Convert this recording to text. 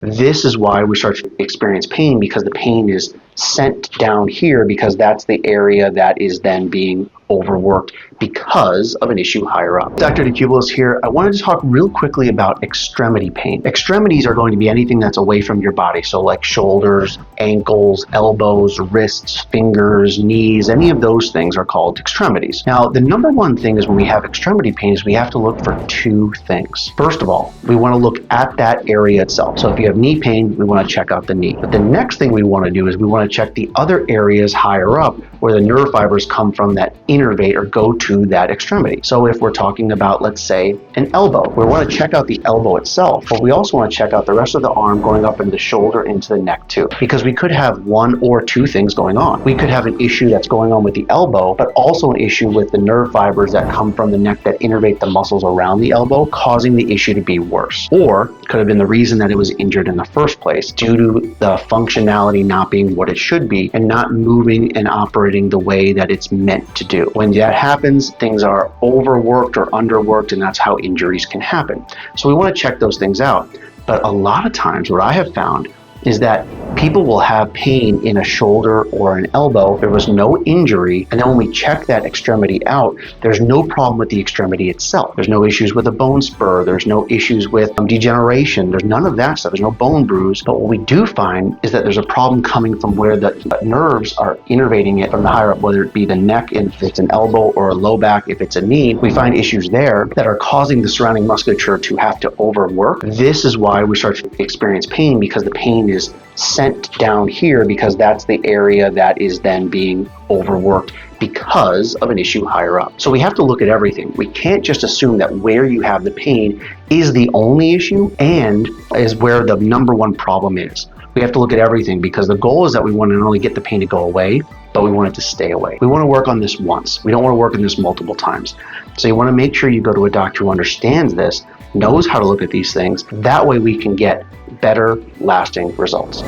This is why we start to experience pain, because the pain is sent down here, because that's the area that is then being overworked because of an issue higher up. Dr. DeCubellis here. I wanted to talk real quickly about extremity pain. Extremities are going to be anything that's away from your body, so like shoulders, ankles, elbows, wrists, fingers, knees, any of those things are called extremities. Now, the number one thing is when we have extremity pain is we have to look for two things. First of all, we want to look at that area itself. So if you have knee pain, we want to check out the knee. But the next thing we want to do is we want to check the other areas higher up where the nerve fibers come from that innervate or go to that extremity. So if we're talking about, let's say, an elbow, we want to check out the elbow itself, but we also want to check out the rest of the arm going up into the shoulder, into the neck too, because we could have one or two things going on. We could have an issue that's going on with the elbow, but also an issue with the nerve fibers that come from the neck that innervate the muscles around the elbow, causing the issue to be worse. Or it could have been the reason that it was injured in the first place, due to the functionality not being what it should be and not moving and operating the way that it's meant to do. When that happens, things are overworked or underworked, and that's how injuries can happen. So we want to check those things out. But a lot of times what I have found is that people will have pain in a shoulder or an elbow. There was no injury, and then when we check that extremity out, there's no problem with the extremity itself. There's no issues with a bone spur. There's no issues with degeneration. There's none of that stuff. There's no bone bruise. But what we do find is that there's a problem coming from where the nerves are innervating it from the higher up, whether it be the neck if it's an elbow, or a low back if it's a knee. We find issues there that are causing the surrounding musculature to have to overwork. This is why we start to experience pain, because the pain is sent down here, because that's the area that is then being overworked because of an issue higher up. So we have to look at everything. We can't just assume that where you have the pain is the only issue and is where the number one problem is. We have to look at everything, because the goal is that we want to not only get the pain to go away, but we want it to stay away. We want to work on this once. We don't want to work on this multiple times. So you want to make sure you go to a doctor who understands this, knows how to look at these things. That way we can get better lasting results.